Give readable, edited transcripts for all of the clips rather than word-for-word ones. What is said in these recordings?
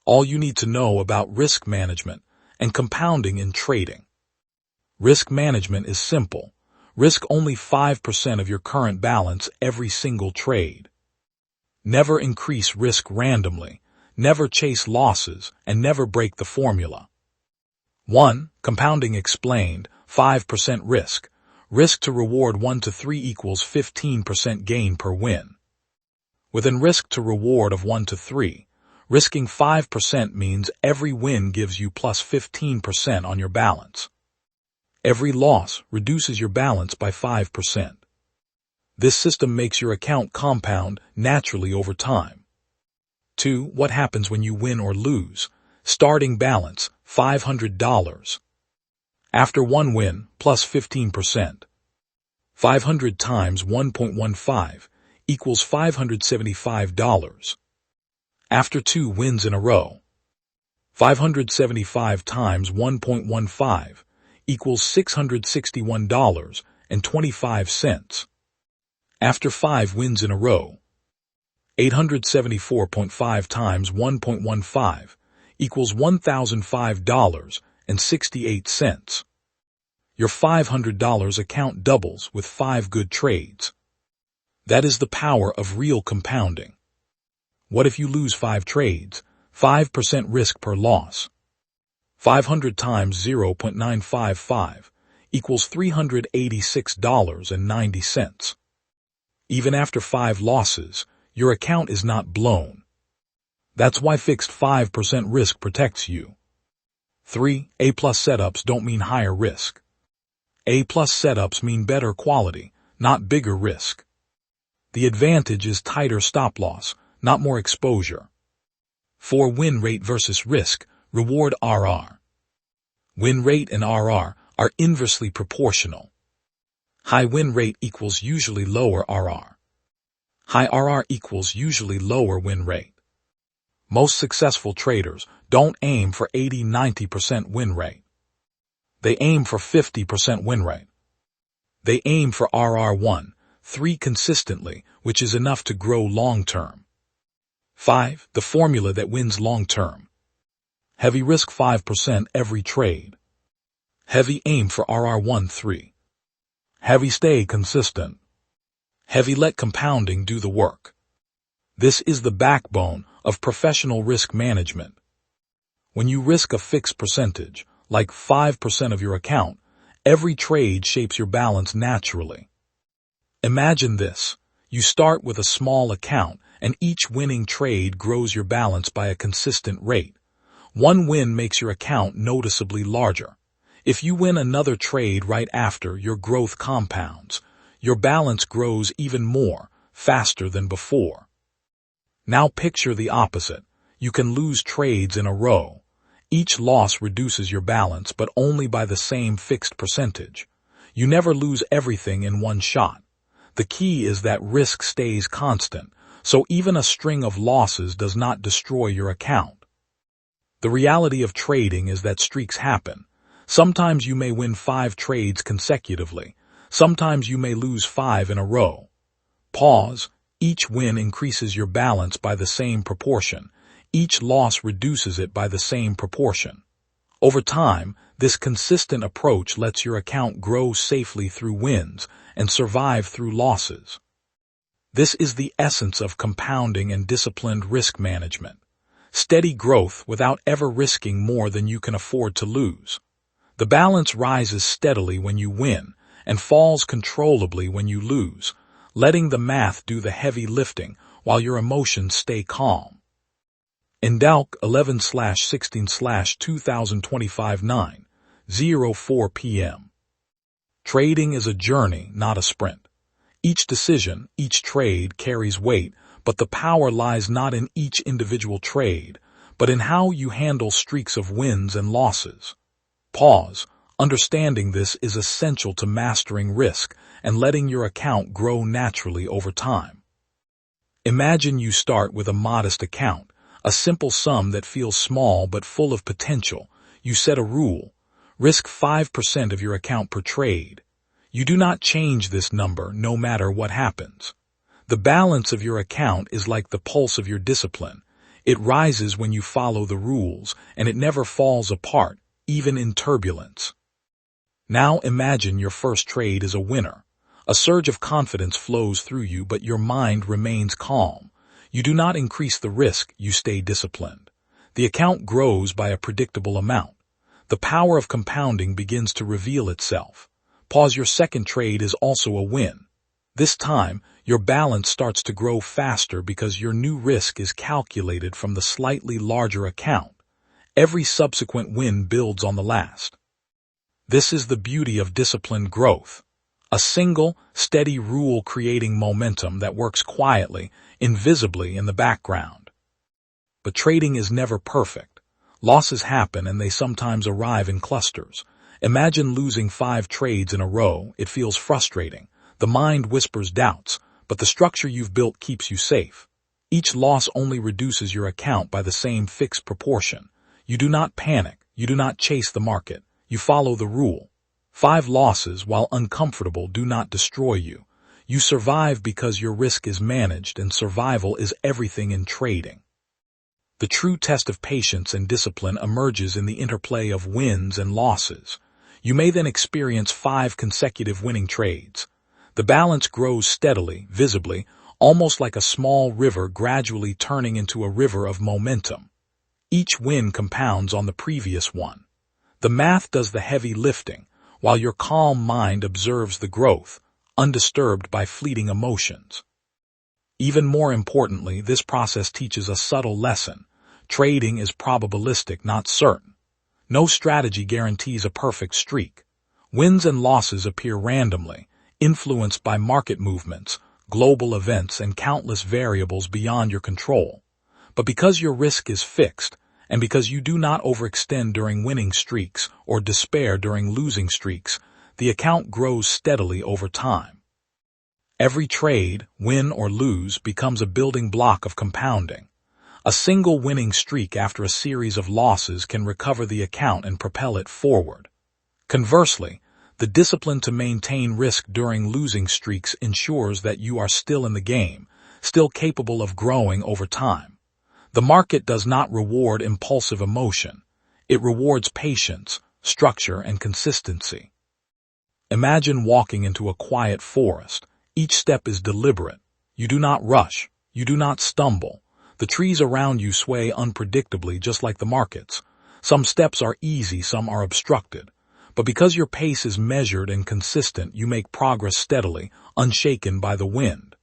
All you need to know about risk management and compounding in trading. Risk management is simple. Risk only 5% of your current balance every single trade. Never increase risk randomly, never chase losses, and never break the formula. 1. Compounding explained, 5% risk. Risk to reward 1 to 3 equals 15% gain per win. With an risk to reward of 1 to 3, risking 5% means every win gives you plus 15% on your balance. Every loss reduces your balance by 5%. This system makes your account compound naturally over time. 2. What happens when you win or lose? Starting balance, $500. After one win, plus 15%. 500 times 1.15 equals $575. After 2 wins in a row, 575 times 1.15 equals $661.25. After 5 wins in a row, 874.5 times 1.15 equals $1,005.68. Your $500 account doubles with 5 good trades. That is the power of real compounding. What if you lose 5 trades? 5% risk per loss. 500 times 0.955 equals $386.90. Even after 5 losses, your account is not blown. That's why fixed 5% risk protects you. 3. A-plus setups don't mean higher risk. A-plus setups mean better quality, not bigger risk. The advantage is tighter stop loss, not more exposure. 4. Win rate versus risk, reward RR. Win rate and RR are inversely proportional. High win rate equals usually lower RR. High RR equals usually lower win rate. Most successful traders don't aim for 80-90% win rate. They aim for 50% win rate. They aim for RR1-3 consistently, which is enough to grow long-term. 5. The formula that wins long-term. Heavy risk 5% every trade. Heavy aim for RR1-3. Heavy stay consistent. Heavy let compounding do the work. This is the backbone of professional risk management. When you risk a fixed percentage, like 5% of your account, every trade shapes your balance naturally. Imagine this. You start with a small account, and each winning trade grows your balance by a consistent rate. One win makes your account noticeably larger. If you win another trade right after, your growth compounds. Your balance grows even more, faster than before. Now picture the opposite. You can lose trades in a row. Each loss reduces your balance, but only by the same fixed percentage. You never lose everything in one shot. The key is that risk stays constant, so even a string of losses does not destroy your account. The reality of trading is that streaks happen. Sometimes you may win 5 trades consecutively. Sometimes you may lose 5 in a row. Pause. Each win increases your balance by the same proportion. Each loss reduces it by the same proportion. Over time, this consistent approach lets your account grow safely through wins and survive through losses. This is the essence of compounding and disciplined risk management. Steady growth without ever risking more than you can afford to lose. The balance rises steadily when you win and falls controllably when you lose, letting the math do the heavy lifting while your emotions stay calm. Indalk 11/16/2025 9:04 p.m. Trading is a journey, not a sprint. Each decision, each trade carries weight, but the power lies not in each individual trade, but in how you handle streaks of wins and losses. Pause. Understanding this is essential to mastering risk and letting your account grow naturally over time. Imagine you start with a modest account, a simple sum that feels small but full of potential. You set a rule. Risk 5% of your account per trade. You do not change this number no matter what happens. The balance of your account is like the pulse of your discipline. It rises when you follow the rules, and it never falls apart, even in turbulence. Now imagine your first trade is a winner. A surge of confidence flows through you, but your mind remains calm. You do not increase the risk, you stay disciplined. The account grows by a predictable amount. The power of compounding begins to reveal itself. Pause. Your second trade is also a win. This time, your balance starts to grow faster because your new risk is calculated from the slightly larger account. Every subsequent win builds on the last. This is the beauty of disciplined growth. A single, steady rule creating momentum that works quietly, invisibly in the background. But trading is never perfect. Losses happen, and they sometimes arrive in clusters. Imagine losing 5 trades in a row. It feels frustrating. The mind whispers doubts, but the structure you've built keeps you safe. Each loss only reduces your account by the same fixed proportion. You do not panic. You do not chase the market. You follow the rule. 5 losses, while uncomfortable, do not destroy you. You survive because your risk is managed, and survival is everything in trading. The true test of patience and discipline emerges in the interplay of wins and losses. You may then experience 5 consecutive winning trades. The balance grows steadily, visibly, almost like a small river gradually turning into a river of momentum. Each win compounds on the previous one. The math does the heavy lifting, while your calm mind observes the growth, undisturbed by fleeting emotions. Even more importantly, this process teaches a subtle lesson. Trading is probabilistic, not certain. No strategy guarantees a perfect streak. Wins and losses appear randomly, influenced by market movements, global events, and countless variables beyond your control. But because your risk is fixed, and because you do not overextend during winning streaks or despair during losing streaks, the account grows steadily over time. Every trade, win or lose, becomes a building block of compounding. A single winning streak after a series of losses can recover the account and propel it forward. Conversely, the discipline to maintain risk during losing streaks ensures that you are still in the game, still capable of growing over time. The market does not reward impulsive emotion. It rewards patience, structure, and consistency. Imagine walking into a quiet forest. Each step is deliberate. You do not rush. You do not stumble. The trees around you sway unpredictably, just like the markets. Some steps are easy, some are obstructed. But because your pace is measured and consistent, you make progress steadily, unshaken by the wind.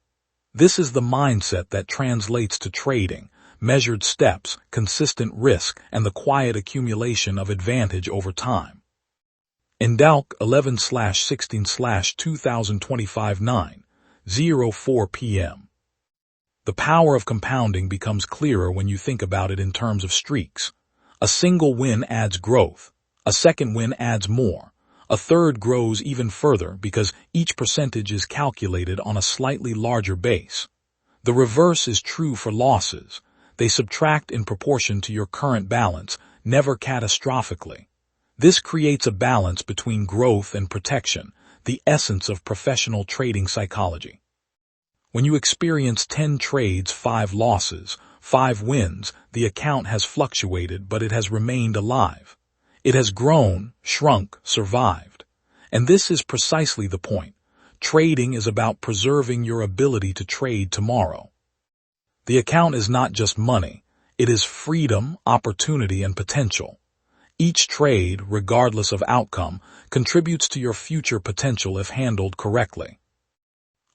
This is the mindset that translates to trading: measured steps, consistent risk, and the quiet accumulation of advantage over time. Endalk 11/16/2025 9:04 p.m. The power of compounding becomes clearer when you think about it in terms of streaks. A single win adds growth. A second win adds more. A third grows even further because each percentage is calculated on a slightly larger base. The reverse is true for losses. They subtract in proportion to your current balance, never catastrophically. This creates a balance between growth and protection, the essence of professional trading psychology. When you experience 10 trades, 5 losses, 5 wins, the account has fluctuated, but it has remained alive. It has grown, shrunk, survived. And this is precisely the point. Trading is about preserving your ability to trade tomorrow. The account is not just money. It is freedom, opportunity, and potential. Each trade, regardless of outcome, contributes to your future potential if handled correctly.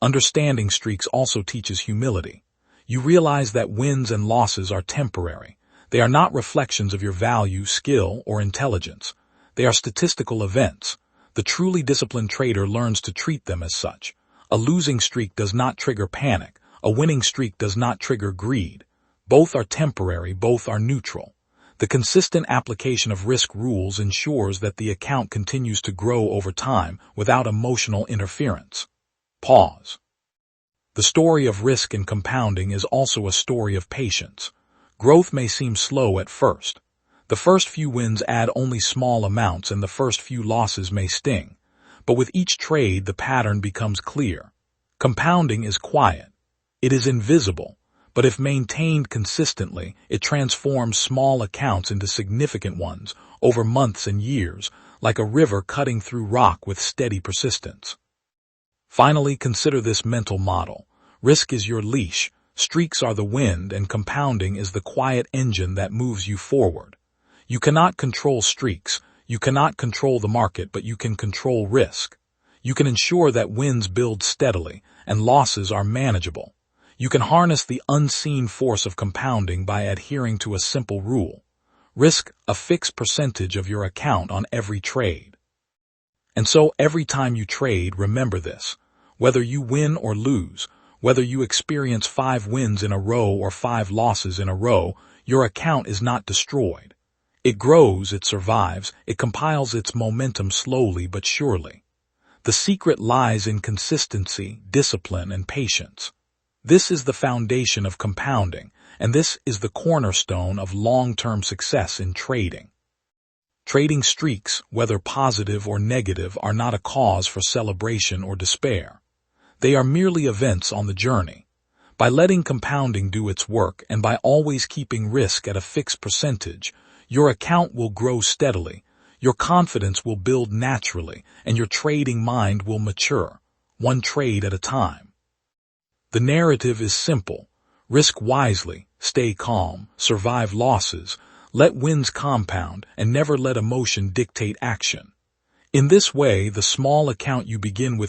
Understanding streaks also teaches humility. You realize that wins and losses are temporary. They are not reflections of your value, skill, or intelligence. They are statistical events. The truly disciplined trader learns to treat them as such. A losing streak does not trigger panic. A winning streak does not trigger greed. Both are temporary, both are neutral. The consistent application of risk rules ensures that the account continues to grow over time without emotional interference. Pause. The story of risk and compounding is also a story of patience. Growth may seem slow at first. The first few wins add only small amounts, and the first few losses may sting. But with each trade, the pattern becomes clear. Compounding is quiet. It is invisible, But if maintained consistently, it transforms small accounts into significant ones over months and years, like a river cutting through rock with steady persistence. Finally, consider this mental model. Risk is your leash, streaks are the wind, and compounding is the quiet engine that moves you forward. You cannot control streaks, you cannot control the market, but you can control risk. You can ensure that wins build steadily and losses are manageable. You can harness the unseen force of compounding by adhering to a simple rule. Risk a fixed percentage of your account on every trade. And so every time you trade, remember this. Whether you win or lose, whether you experience 5 wins in a row or 5 losses in a row, your account is not destroyed. It grows, it survives, it compiles its momentum slowly but surely. The secret lies in consistency, discipline, and patience. This is the foundation of compounding, and this is the cornerstone of long-term success in trading. Trading streaks, whether positive or negative, are not a cause for celebration or despair. They are merely events on the journey. By letting compounding do its work and by always keeping risk at a fixed percentage, your account will grow steadily, your confidence will build naturally, and your trading mind will mature, one trade at a time. The narrative is simple. Risk wisely, stay calm, survive losses, let wins compound, and never let emotion dictate action. In this way, the small account you begin with